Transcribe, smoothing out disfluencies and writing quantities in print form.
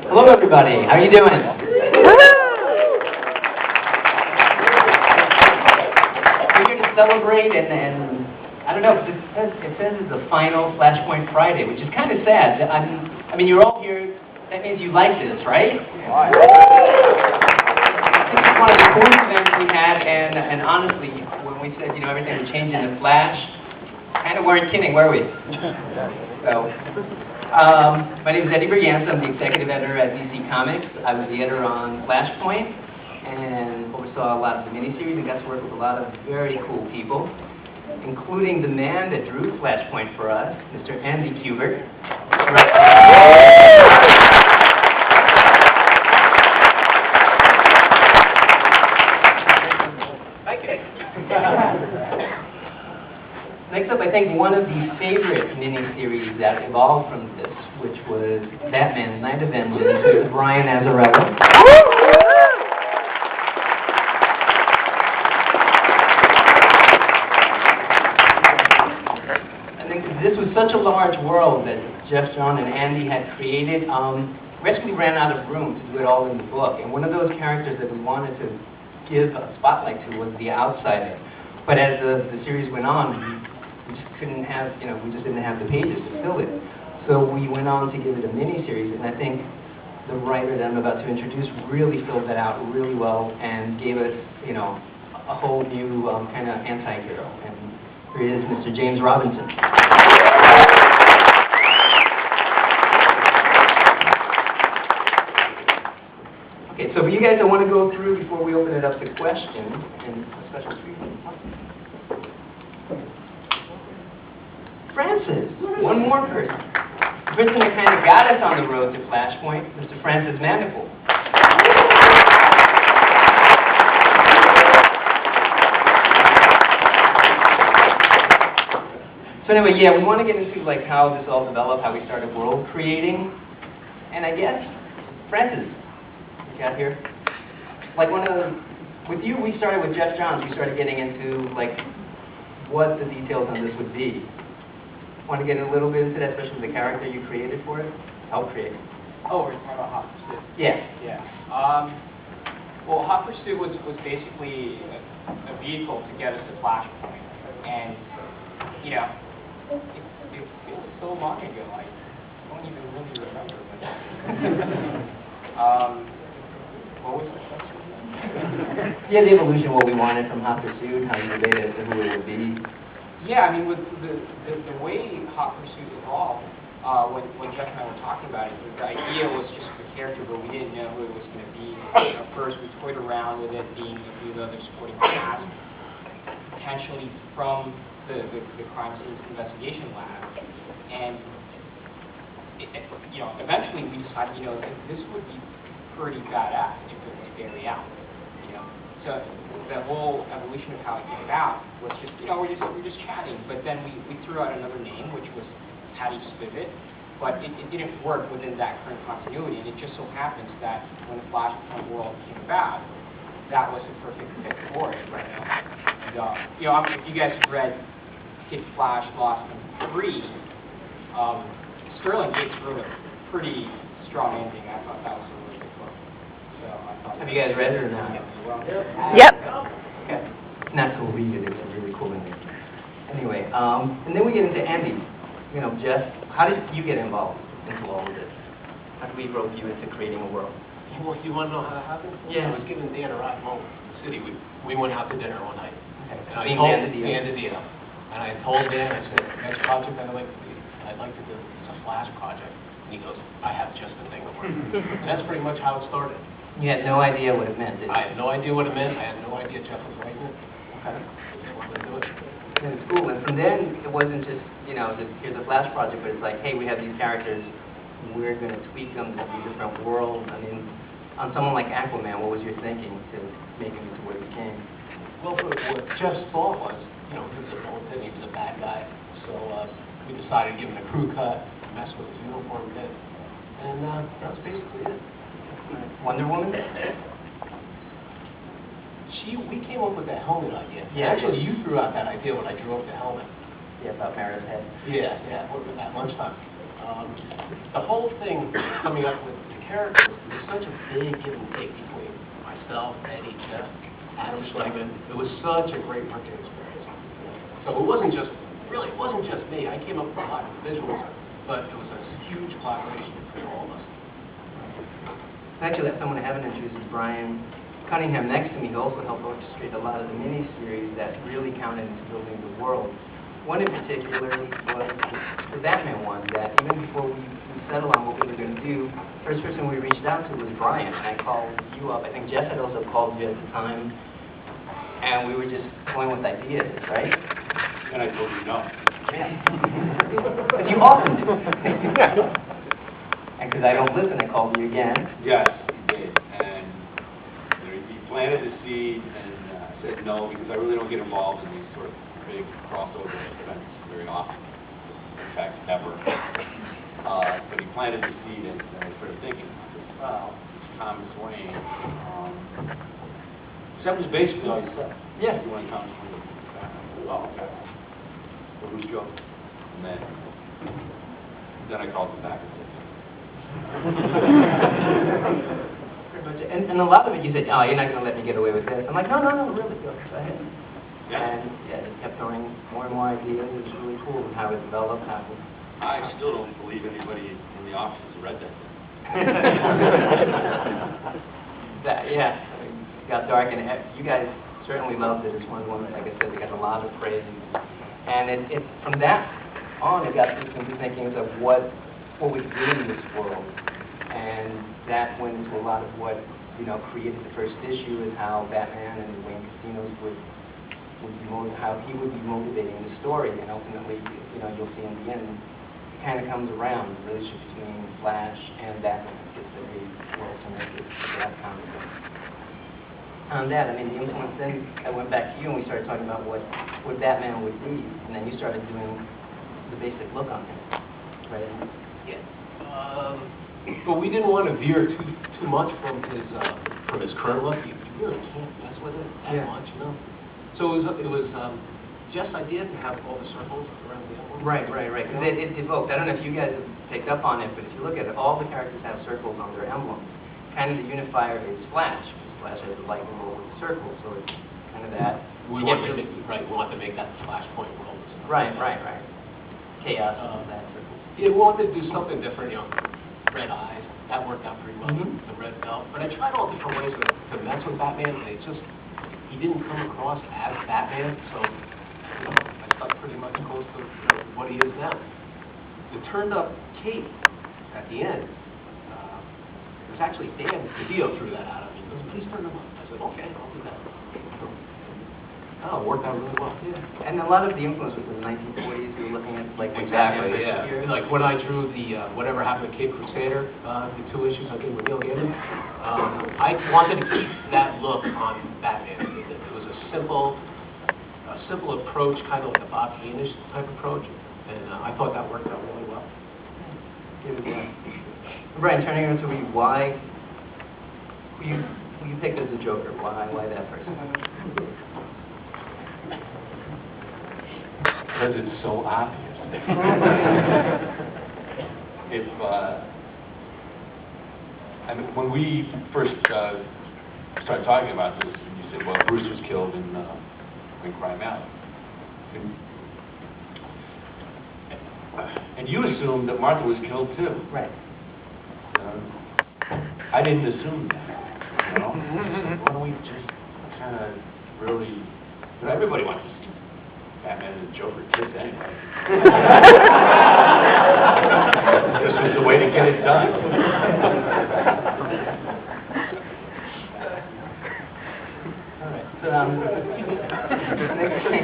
Hello, everybody. How are you doing? We're here to celebrate, and I don't know, it says it's the final Flashpoint Friday, which is kind of sad. I mean, you're all here. That means you like this, right? This is one of the coolest events we had, and honestly, when we said, everything would change in a flash, kind of weren't kidding, were we? So. My name is Eddie Berganza. I'm the executive editor at DC Comics. I was the editor on Flashpoint and oversaw a lot of the miniseries and got to work with a lot of very cool people, including the man that drew Flashpoint for us, Mr. Andy Kubert. Thank you. Next up, I think one of the favorite miniseries that evolved from this, which was Batman, Night of Vengeance, with Brian Azzarello. I think this was such a large world that Jeff, John, and Andy had created. We actually ran out of room to do it all in the book, and one of those characters that we wanted to give a spotlight to was the Outsider. But as the series went on, we just couldn't have, we just didn't have the pages to fill it. So we went on to give it a mini-series, and I think the writer that I'm about to introduce really filled that out really well and gave us, a whole new kind of anti-hero. And here is Mr. James Robinson. Okay, so for you guys, I want to go through before we open it up to questions and a special treatment. Francis, one more person. The person that kind of got us on the road to Flashpoint, Mr. Francis Manifold. So anyway, yeah, we want to get into how this all developed, how we started world creating, and I guess Francis, you got here. With you, we started with Jeff Johns. We started getting into what the details on this would be. Want to get a little bit into that, especially the character you created for it? Help create. Oh, we're talking about Hot Pursuit. Yeah. Yeah. Well, Hot Pursuit was basically a vehicle to get us to Flashpoint, and it's so long ago. I don't even really remember. What was the question? Yeah, the evolution, what we wanted from Hot Pursuit, how you related it to who it would be. Yeah, I mean, with the way Hot Pursuit evolved, when Jeff and I were talking about it, the idea was just the character, but we didn't know who it was going to be. First, we toyed around with it being a few other supporting cast, potentially from the crime scene investigation lab, and eventually we decided, this would be pretty badass if it was Barry Allen. So the whole evolution of how it came about was just, we're just chatting, but then we threw out another name, which was Patty Spivot, but it didn't work within that current continuity, and it just so happens that when the Flashpoint world came about, that was the perfect fit for it right now. And, if you guys have read Kid Flash Lost #3, Sterling Gates wrote a pretty strong ending. I thought that was a really good book. So I thought. Have you guys read it or not? Yep. Okay. Not to read it, it's a really cool ending. Anyway, and then we get into Andy. Jeff, how did you get involved into all of this? How did we rope you into creating a world? Well, you want to know how that happened? Yeah. I was giving Dan a ride home from the city. We went out to dinner one night. Okay. And I told Dan the deal. And I told Dan, I said, next project I'd like to do is a Flash project. And he goes, I have just the thing to work. And that's pretty much how it started. You had no idea what it meant, did you? I had no idea what it meant. I had no idea Jeff was writing it. Okay. I just wanted to do it. Yeah, it's cool. And from then, it wasn't just, just here's a Flash project, but it's like, hey, we have these characters. we're going to tweak them to be different worlds. I mean, on someone like Aquaman, what was your thinking to make him into what he became? Well, what Jeff's thought was, he was a militant, he was a bad guy, so we decided to give him a crew cut, mess with his uniform bit, and that was basically it. Wonder Woman? We came up with that helmet idea. Yeah. Actually, you threw out that idea when I drew up the helmet. Yeah, about Mara's head. Yeah, at lunchtime. The whole thing coming up with the characters was such a big give and take between myself, Eddie, Jeff, Adam Schlegman. It was such a great working experience. So it wasn't just me. I came up with a lot of visuals, but it was a huge collaboration between all of us. Actually, that's someone I haven't introduced is Brian Cunningham next to me, who also helped orchestrate a lot of the miniseries that really counted into building the world. One in particular was the Batman one, that even before we settled on what we were going to do, the first person we reached out to was Brian, and I called you up. I think Jeff had also called you at the time, and we were just going with ideas, right? And I told you no. Yeah. But you often do. And because I don't listen, I called you again. Yes, he did. And he planted the seed, and I said no, because I really don't get involved in these sort of big crossover events very often. In fact, never. But he planted the seed, and I started thinking, wow, Thomas Wayne. That was basically all you said. Yeah. You want Thomas Wayne? Oh, okay. Well, who's Joe? And then I called him back and said, Pretty much. And a lot of it you said, oh, you're not going to let me get away with this. I'm like, no, really, go ahead. yeah. And yeah, it kept throwing more and more ideas. It was really cool how it developed. I still don't believe anybody in the office has read that. Yeah, I mean, it got dark, and you guys certainly loved it. It's one of the ones, like I said, they got a lot of praise. And it from that on, it got us into thinking of what we could do in this world. And that went into a lot of what, created the first issue, is how Batman and the Wayne casinos would be how he would be motivating the story. And ultimately, you'll see in the end, it kind of comes around, the relationship between Flash and Batman. It's very well connected to that comic book. On that, I mean, the influence then, I went back to you and we started talking about what Batman would be, and then you started doing the basic look on him, right? Yeah. But we didn't want to veer too much from his current look. You really can't mess with it that much, So it was Jeff's idea to have all the circles around the emblem. Right. Because it evoked, I don't know if you guys have picked up on it, but if you look at it, all the characters have circles on their emblem. Kind of the unifier is Flash. Flash has the lightning bolt with a circle, so it's kind of that. We want to make that the Flashpoint world. Right. Chaos of that circle. Yeah, we wanted to do something different, red eyes. That worked out pretty well, the red belt. But I tried all different ways to mess with Batman, and he didn't come across as Batman, so I stuck pretty much close to what he is now. The turned up cape at the end, it was actually Dan Video threw that out at me. He goes, please turn them up. I said, okay, I'll do that. Oh, it worked out really well. Yeah. And a lot of the influence was in the 1940s. We were looking at Exactly, yeah. Like when I drew the Whatever Happened to Cape Crusader, the 2 issues I did with Neil Gaiman, I wanted to keep that look on Batman. It was a simple approach, kind of like a Bob Kane-ish type approach, and I thought that worked out really well. Brian, turning it over to you, why who you picked as the Joker? Why that person? Because it's so obvious. When we first started talking about this, and you said, well, Bruce was killed in Crime Alley. And you assumed that Martha was killed too. Right. I didn't assume that. Why don't we just kind of really, everybody wants to see Batman and the Joker kiss anyway. This was the way to get it done. All right. So, next thing.